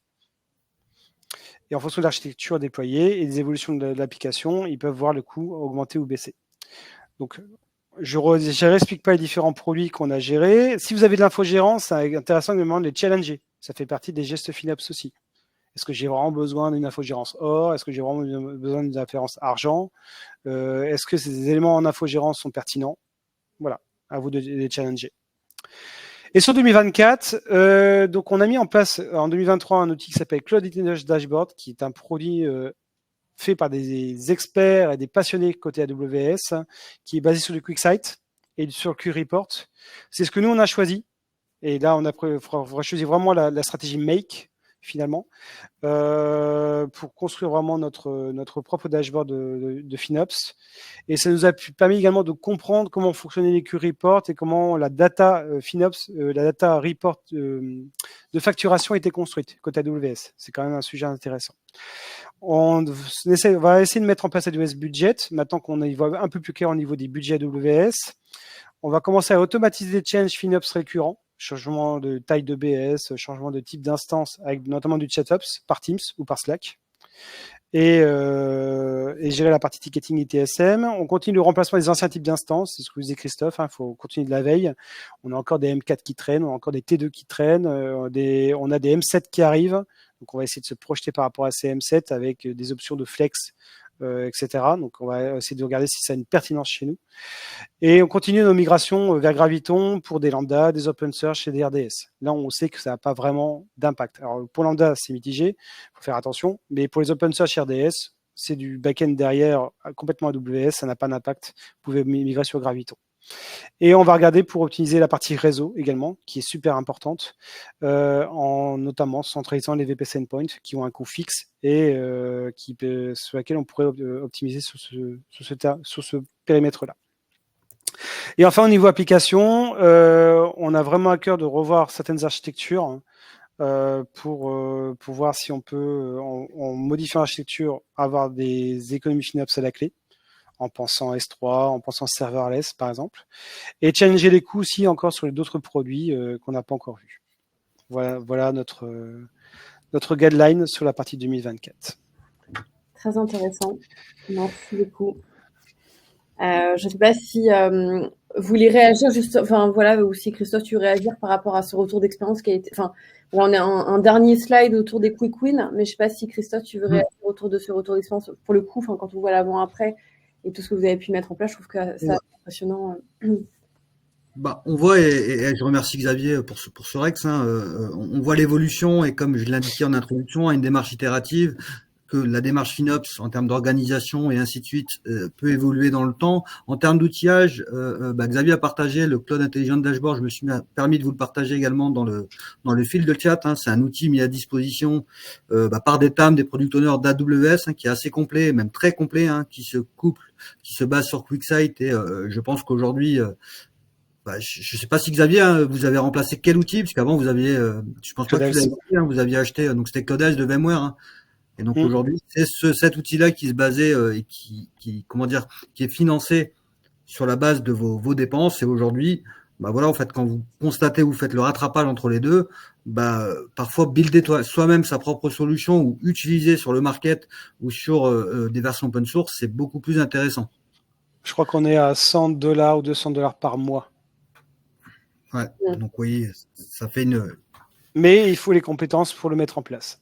[SPEAKER 2] Et en fonction de l'architecture déployée et des évolutions de l'application, ils peuvent voir le coût augmenter ou baisser. Donc, je ne réexplique pas les différents produits qu'on a gérés. Si vous avez de l'infogérance, c'est intéressant de les challenger. Ça fait partie des gestes FinOps aussi. Est-ce que j'ai vraiment besoin d'une infogérance or? Est-ce que j'ai vraiment besoin d'une infogérance argent? Est-ce que ces éléments en infogérance sont pertinents? Voilà, à vous de les challenger. Et sur 2024, donc on a mis en place en 2023 un outil qui s'appelle Cloud Intelligence Dashboard, qui est un produit fait par des experts et des passionnés côté AWS, qui est basé sur du QuickSight et sur QReport. C'est ce que nous, on a choisi. Et là, on a choisi vraiment la stratégie Make, finalement, pour construire vraiment notre propre dashboard de FinOps. Et ça nous a permis également de comprendre comment fonctionnaient les QReport et comment la data FinOps, la data report de facturation était construite côté AWS. C'est quand même un sujet intéressant. On va essayer de mettre en place AWS Budget, maintenant qu'on y voit un peu plus clair au niveau des budgets AWS. On va commencer à automatiser des changes FinOps récurrents, changement de taille de BS, changement de type d'instance, avec notamment du ChatOps par Teams ou par Slack. Et gérer la partie ticketing et TSM. On continue le remplacement des anciens types d'instances, c'est ce que vous disait Christophe, faut continuer de la veille. On a encore des M4 qui traînent, on a encore des T2 qui traînent, on a des M7 qui arrivent, donc on va essayer de se projeter par rapport à ces M7 avec des options de flex, etc. Donc on va essayer de regarder si ça a une pertinence chez nous. Et on continue nos migrations vers Graviton pour des lambda, des OpenSearch et des RDS. Là, on sait que ça n'a pas vraiment d'impact. Alors pour lambda, c'est mitigé, il faut faire attention. Mais pour les OpenSearch et RDS, c'est du back-end derrière, complètement AWS, ça n'a pas d'impact. Vous pouvez migrer sur Graviton. Et on va regarder pour optimiser la partie réseau également, qui est super importante, en notamment centralisant les VPC endpoints qui ont un coût fixe et sur laquelle on pourrait optimiser sur ce périmètre-là. Et enfin, au niveau application, on a vraiment à cœur de revoir certaines architectures pour voir si on peut, en modifiant l'architecture, avoir des économies FinOps à la clé, en pensant S3, en pensant serverless, par exemple, et challenger les coûts aussi encore sur d'autres produits qu'on n'a pas encore vus. Voilà notre guideline sur la partie 2024.
[SPEAKER 1] Très intéressant. Merci beaucoup. Je ne sais pas si vous voulez réagir juste, enfin voilà, ou si Christophe, tu veux réagir par rapport à ce retour d'expérience qui a été, enfin, on a un dernier slide autour des quick wins, mais je ne sais pas si Christophe, tu veux réagir autour de ce retour d'expérience. Pour le coup, enfin, quand on voit l'avant-après et tout ce que vous avez pu mettre en place, je trouve que c'est impressionnant.
[SPEAKER 3] On voit, et je remercie Xavier pour ce Rex, hein, on voit l'évolution, et comme je l'indiquais en introduction, à une démarche itérative, que la démarche FinOps en termes d'organisation et ainsi de suite peut évoluer dans le temps. En termes d'outillage, Xavier a partagé le Cloud Intelligent Dashboard. Je me suis permis de vous le partager également dans le fil de chat. Hein. C'est un outil mis à disposition par des TAM, des product owners d'AWS, qui est assez complet, même très complet, qui se base sur QuickSight. Et je pense qu'aujourd'hui, je ne sais pas si Xavier, vous avez remplacé quel outil, parce qu'avant vous aviez, je pense pas que vous l'avez vous aviez acheté, donc c'était Cloudels de VMware. Et donc aujourd'hui, c'est cet outil-là qui se basait et qui est financé sur la base de vos dépenses. Et aujourd'hui, voilà, en fait, quand vous constatez, vous faites le rattrapage entre les deux, parfois builder soi-même sa propre solution ou utiliser sur le market ou sur des versions open source, c'est beaucoup plus intéressant.
[SPEAKER 2] Je crois qu'on est à $100 ou $200 par mois.
[SPEAKER 3] Ouais, donc oui, ça fait une.
[SPEAKER 2] Mais il faut les compétences pour le mettre en place.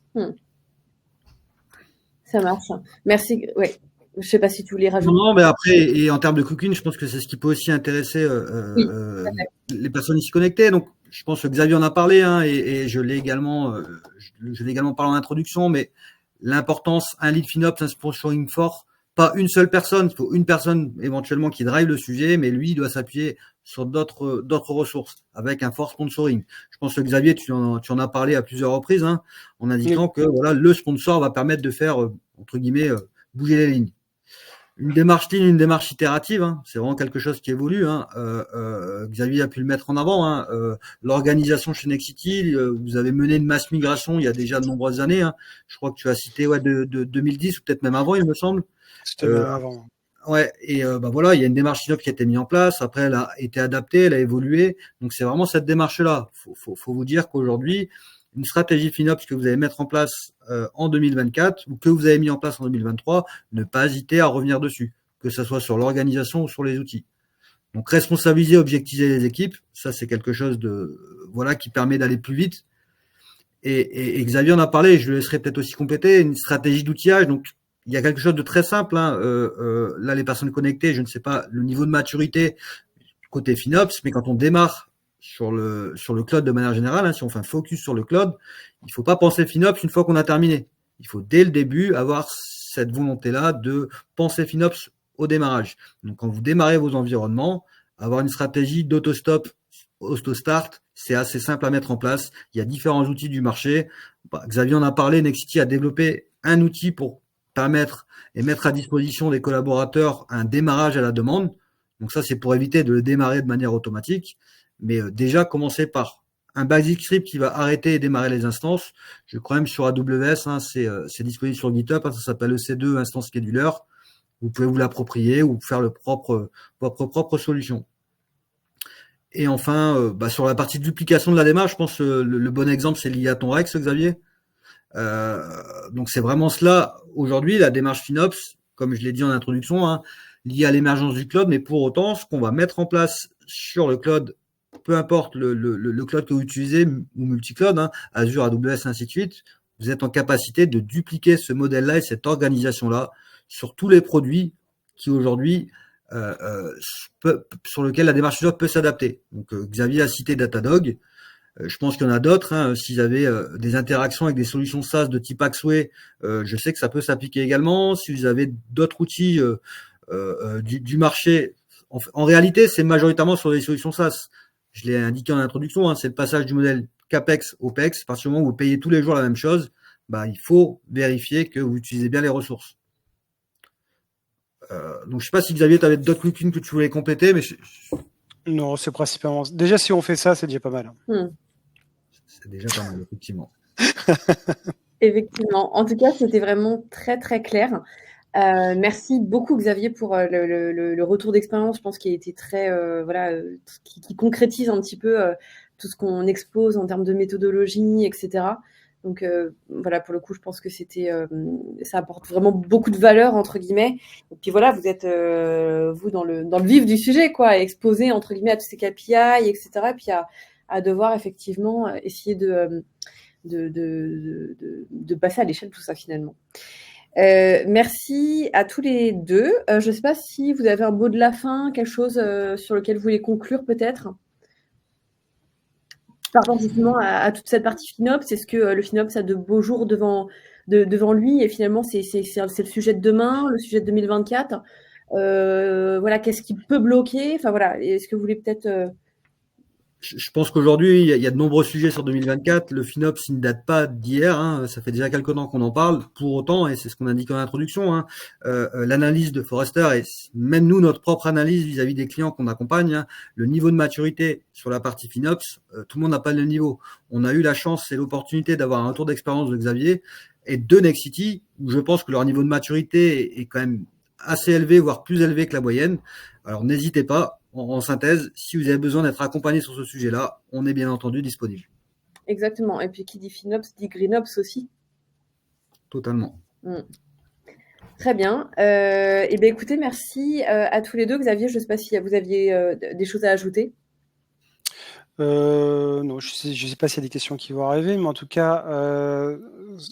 [SPEAKER 1] Ça marche. Merci. Ouais. Je sais pas si tu voulais rajouter.
[SPEAKER 3] Non, mais après, et en termes de cooking, je pense que c'est ce qui peut aussi intéresser les personnes ici connectées. Donc, je pense que Xavier en a parlé, et je l'ai également parlé en introduction, mais l'importance, un lead FinOps, un sponsoring fort, pas une seule personne, il faut une personne éventuellement qui drive le sujet, mais lui, il doit s'appuyer sur d'autres ressources avec un fort sponsoring. Je pense que Xavier, tu en as parlé à plusieurs reprises, en indiquant que voilà, le sponsor va permettre de faire, entre guillemets, bouger les lignes. Une démarche lean, une démarche itérative, c'est vraiment quelque chose qui évolue. Xavier a pu le mettre en avant. L'organisation chez Nexity, vous avez mené une masse migration il y a déjà de nombreuses années. Je crois que tu as cité de 2010 ou peut-être même avant, il me semble.
[SPEAKER 2] C'était même avant.
[SPEAKER 3] Ouais, et voilà, il y a une démarche FinOps qui a été mise en place. Après, elle a été adaptée, elle a évolué. Donc c'est vraiment cette démarche-là. Faut vous dire qu'aujourd'hui, une stratégie FinOps que vous allez mettre en place en 2024 ou que vous avez mis en place en 2023, ne pas hésiter à revenir dessus, que ce soit sur l'organisation ou sur les outils. Donc responsabiliser, objectiver les équipes, ça c'est quelque chose qui permet d'aller plus vite. Et Xavier en a parlé, je le laisserai peut-être aussi compléter, une stratégie d'outillage. Donc il y a quelque chose de très simple. Là, les personnes connectées, je ne sais pas le niveau de maturité côté FinOps, mais quand on démarre sur le cloud de manière générale, si on fait un focus sur le cloud, il faut pas penser FinOps une fois qu'on a terminé. Il faut dès le début avoir cette volonté-là de penser FinOps au démarrage. Donc quand vous démarrez vos environnements, avoir une stratégie d'autostop, auto-start, c'est assez simple à mettre en place. Il y a différents outils du marché. Xavier en a parlé, Nexity a développé un outil pour permettre et mettre à disposition des collaborateurs un démarrage à la demande. Donc ça, c'est pour éviter de le démarrer de manière automatique. Mais déjà, commencer par un basic script qui va arrêter et démarrer les instances. Je crois même sur AWS, c'est disponible sur GitHub, ça s'appelle EC2 Instance Scheduler. Vous pouvez vous l'approprier ou faire votre propre solution. Et enfin, sur la partie de duplication de la démarche, je pense que le bon exemple, c'est lié à ton Rex, Xavier. Donc c'est vraiment cela aujourd'hui, la démarche FinOps, comme je l'ai dit en introduction, liée à l'émergence du cloud, mais pour autant, ce qu'on va mettre en place sur le cloud, peu importe le cloud que vous utilisez ou multi-cloud, Azure, AWS, ainsi de suite, vous êtes en capacité de dupliquer ce modèle-là et cette organisation-là sur tous les produits qui aujourd'hui sur lesquels la démarche FinOps peut s'adapter. Donc Xavier a cité Datadog. Je pense qu'il y en a d'autres. Si vous avez des interactions avec des solutions SaaS de type Axway, je sais que ça peut s'appliquer également. Si vous avez d'autres outils du marché, en réalité, c'est majoritairement sur des solutions SaaS. Je l'ai indiqué en introduction, c'est le passage du modèle CAPEX, OPEX. À partir du moment où vous payez tous les jours la même chose, il faut vérifier que vous utilisez bien les ressources. Donc, je ne sais pas si Xavier, tu avais d'autres routines que tu voulais compléter, mais
[SPEAKER 2] non, c'est principalement. Déjà, si on fait ça, c'est déjà pas mal.
[SPEAKER 3] C'est déjà pas mal, effectivement.
[SPEAKER 1] Effectivement. En tout cas, c'était vraiment très, très clair. Merci beaucoup, Xavier, pour le retour d'expérience. Je pense qu'il a été très, qui concrétise un petit peu tout ce qu'on expose en termes de méthodologie, etc. Donc, voilà, pour le coup, je pense que ça apporte vraiment beaucoup de valeur, entre guillemets. Et puis voilà, vous êtes, vous, dans le vif du sujet, quoi, exposé, entre guillemets, à tous ces KPI, etc. Et puis à devoir effectivement essayer de passer à l'échelle de tout ça, finalement. Merci à tous les deux. Je ne sais pas si vous avez un mot de la fin, quelque chose sur lequel vous voulez conclure peut-être. Par rapport justement à toute cette partie FinOps, est-ce que le FinOps a de beaux jours devant lui et finalement c'est le sujet de demain, le sujet de 2024. Voilà, qu'est-ce qui peut bloquer? Enfin voilà, est-ce que vous voulez peut-être
[SPEAKER 3] Je pense qu'aujourd'hui, il y a de nombreux sujets sur 2024. Le FinOps, il ne date pas d'hier, hein. Ça fait déjà quelques temps qu'on en parle. Pour autant, et c'est ce qu'on indique en introduction, hein, l'analyse de Forrester et même nous, notre propre analyse vis-à-vis des clients qu'on accompagne, hein, le niveau de maturité sur la partie FinOps, tout le monde n'a pas le niveau. On a eu la chance et l'opportunité d'avoir un retour d'expérience de Xavier et de Nexity, où je pense que leur niveau de maturité est quand même assez élevé, voire plus élevé que la moyenne. Alors n'hésitez pas. En synthèse, si vous avez besoin d'être accompagné sur ce sujet-là, on est bien entendu disponible.
[SPEAKER 1] exactement. Et puis qui dit FinOps dit GreenOps aussi.
[SPEAKER 3] Totalement.
[SPEAKER 1] Très bien. Et bien écoutez, merci à tous les deux. Xavier, je ne sais pas si vous aviez des choses à ajouter.
[SPEAKER 2] Non, je ne sais pas s'il y a des questions qui vont arriver, mais en tout cas,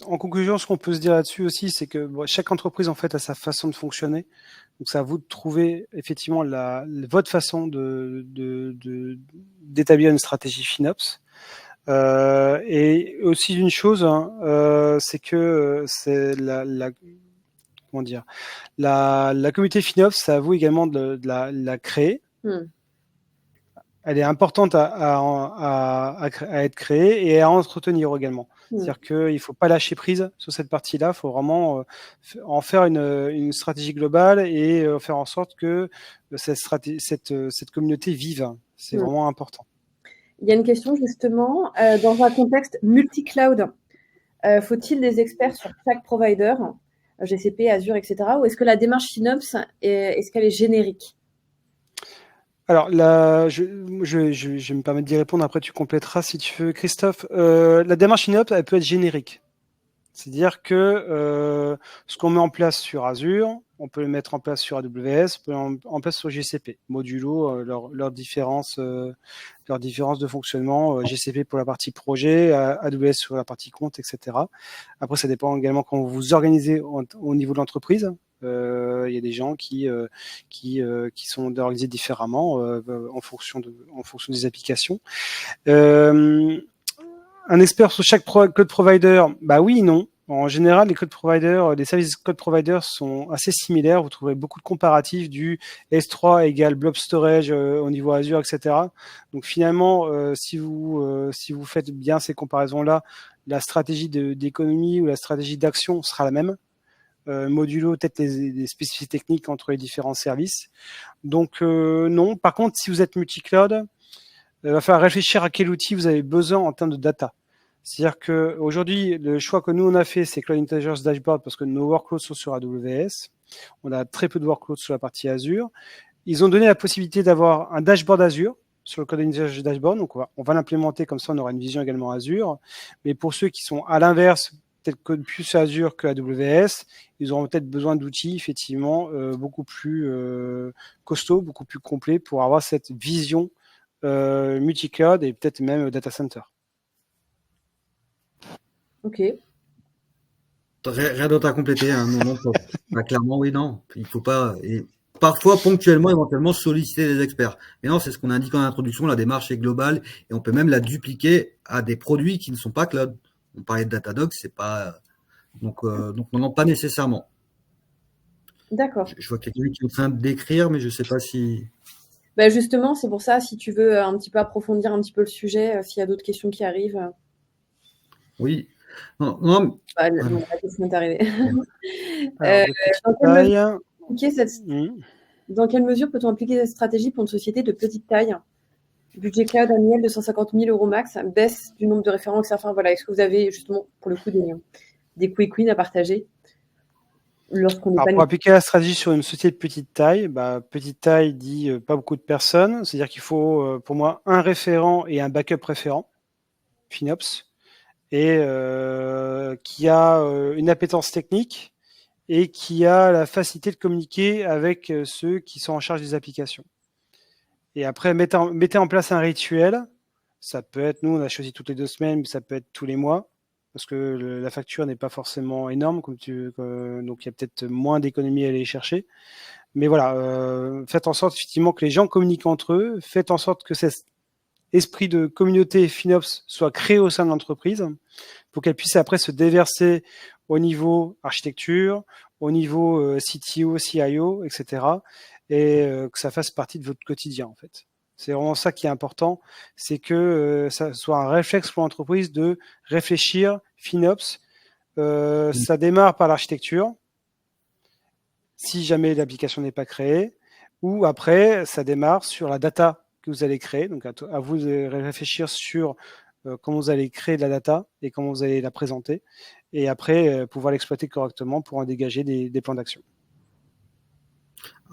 [SPEAKER 2] en conclusion, ce qu'on peut se dire là-dessus aussi, c'est que chaque entreprise en fait a sa façon de fonctionner. Donc, c'est à vous de trouver effectivement votre façon d'établir une stratégie FinOps. Et aussi une chose, hein, c'est que c'est comment dire, la communauté FinOps, c'est à vous également de la créer. Elle est importante à être créée et à entretenir également. C'est-à-dire qu'il ne faut pas lâcher prise sur cette partie-là, il faut vraiment en faire une stratégie globale et faire en sorte que cette communauté vive. C'est vraiment important.
[SPEAKER 1] Il y a une question justement, dans un contexte multi-cloud, faut-il des experts sur chaque provider, GCP, Azure, etc. ou est-ce que la démarche FinOps, est-ce qu'elle est générique?
[SPEAKER 2] Alors là, je vais me permettre d'y répondre, après tu compléteras si tu veux, Christophe. La démarche FinOps, elle peut être générique. C'est-à-dire que ce qu'on met en place sur Azure, on peut le mettre en place sur AWS, on peut le mettre en place sur GCP. Modulo, leurs différences de fonctionnement, GCP pour la partie projet, AWS sur la partie compte, etc. Après, ça dépend également comment vous vous organisez au niveau de l'entreprise. Il y a des gens qui sont organisés différemment en fonction des applications. Un expert sur chaque cloud provider, bah oui et non. En général, les services cloud providers sont assez similaires. Vous trouverez beaucoup de comparatifs du S3 égale blob storage au niveau Azure, etc. Donc finalement, si vous faites bien ces comparaisons-là, la stratégie d'économie ou la stratégie d'action sera la même. Modulo peut-être les spécificités techniques entre les différents services. Donc non. Par contre, si vous êtes multi-cloud, il va falloir réfléchir à quel outil vous avez besoin en termes de data. C'est-à-dire qu'aujourd'hui, le choix que nous, on a fait, c'est Cloud Intelligence Dashboard parce que nos workloads sont sur AWS. On a très peu de workloads sur la partie Azure. Ils ont donné la possibilité d'avoir un dashboard Azure sur le Cloud Intelligence Dashboard. Donc, on va l'implémenter comme ça, on aura une vision également Azure. Mais pour ceux qui sont à l'inverse, peut-être que plus Azure que AWS, ils auront peut-être besoin d'outils, effectivement, beaucoup plus costauds, beaucoup plus complets pour avoir cette vision multi-cloud et peut-être même data center.
[SPEAKER 1] Ok.
[SPEAKER 3] Rien d'autre à compléter, hein, non, bah, clairement, oui, non. Il faut pas, et parfois, ponctuellement, éventuellement, solliciter des experts. Mais non, c'est ce qu'on indique en introduction, la démarche est globale et on peut même la dupliquer à des produits qui ne sont pas cloud. On parlait de Datadog, c'est pas, donc non, pas nécessairement.
[SPEAKER 1] D'accord.
[SPEAKER 3] Je vois quelqu'un qui est en train d'écrire, mais je sais pas si.
[SPEAKER 1] Ben justement, c'est pour ça, si tu veux un petit peu approfondir un petit peu le sujet, s'il y a d'autres questions qui arrivent.
[SPEAKER 3] Oui. Non.
[SPEAKER 1] La question est arrivée. Dans quelle mesure peut-on appliquer cette stratégie pour une société de petite taille? Budget cloud annuel de 150 000 € max, baisse du nombre de référents, etc. Enfin, voilà, est-ce que vous avez justement, pour le coup, des quick wins à partager lorsqu'on n'est
[SPEAKER 2] Alors,
[SPEAKER 1] pas
[SPEAKER 2] pour appliquer la stratégie sur une société de petite taille, petite taille dit pas beaucoup de personnes, c'est-à-dire qu'il faut pour moi un référent et un backup référent, FinOps, et qui a une appétence technique et qui a la facilité de communiquer avec ceux qui sont en charge des applications. Et après, mettez en place un rituel. Ça peut être, nous, on a choisi toutes les 2 semaines, mais ça peut être tous les mois, parce que la facture n'est pas forcément énorme, donc il y a peut-être moins d'économies à aller chercher. Mais voilà, faites en sorte effectivement que les gens communiquent entre eux, faites en sorte que cet esprit de communauté FinOps soit créé au sein de l'entreprise, pour qu'elle puisse après se déverser au niveau architecture, au niveau CTO, CIO, etc. Et que ça fasse partie de votre quotidien en fait. C'est vraiment ça qui est important, c'est que ça soit un réflexe pour l'entreprise de réfléchir FinOps. Ça démarre par l'architecture, si jamais l'application n'est pas créée, ou après, ça démarre sur la data que vous allez créer. Donc à vous de réfléchir sur comment vous allez créer de la data et comment vous allez la présenter, et après pouvoir l'exploiter correctement pour en dégager des plans d'action.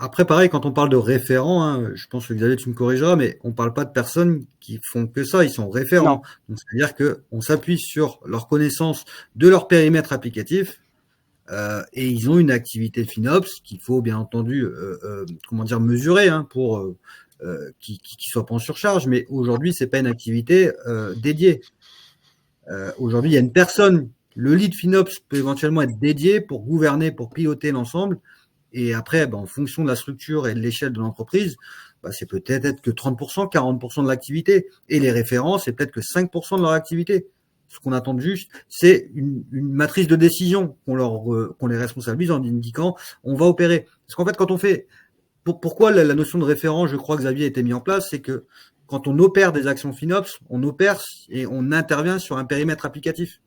[SPEAKER 3] Après, pareil, quand on parle de référents, hein, je pense que Xavier, tu me corrigeras, mais on parle pas de personnes qui font que ça, ils sont référents. Donc, c'est-à-dire qu'on s'appuie sur leur connaissance de leur périmètre applicatif, et ils ont une activité FinOps qu'il faut bien entendu mesurer pour qui soit pas en surcharge. Mais aujourd'hui, c'est pas une activité dédiée. Aujourd'hui, il y a une personne. Le lead FinOps peut éventuellement être dédié pour gouverner, pour piloter l'ensemble. Et après, en fonction de la structure et de l'échelle de l'entreprise, c'est peut-être que 30%, 40% de l'activité. Et les référents, c'est peut-être que 5% de leur activité. Ce qu'on attend de juste, c'est une matrice de décision qu'on les responsabilise en indiquant on va opérer. Parce qu'en fait, quand on fait, pourquoi la notion de référent, je crois que Xavier a été mis en place, c'est que quand on opère des actions FinOps, on opère et on intervient sur un périmètre applicatif.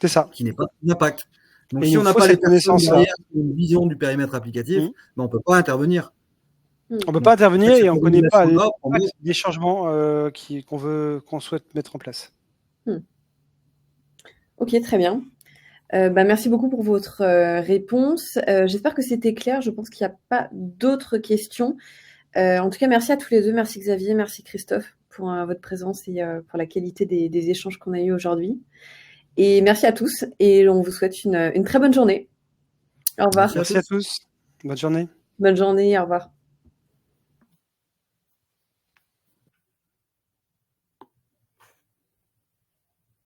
[SPEAKER 2] C'est ça.
[SPEAKER 3] Qui n'est pas d'impact. Donc,
[SPEAKER 2] et
[SPEAKER 3] si on n'a pas les personnes
[SPEAKER 2] derrière
[SPEAKER 3] une vision du périmètre applicatif, on ne peut pas intervenir.
[SPEAKER 2] On peut pas intervenir et on ne connaît pas les changements qu'on souhaite mettre en place.
[SPEAKER 1] Ok, très bien. Merci beaucoup pour votre réponse. J'espère que c'était clair. Je pense qu'il n'y a pas d'autres questions. En tout cas, merci à tous les deux. Merci Xavier, merci Christophe pour votre présence et pour la qualité des échanges qu'on a eus aujourd'hui. Et merci à tous et on vous souhaite une très bonne journée. Au revoir.
[SPEAKER 2] Merci à tous. Bonne journée.
[SPEAKER 1] Bonne journée, au revoir.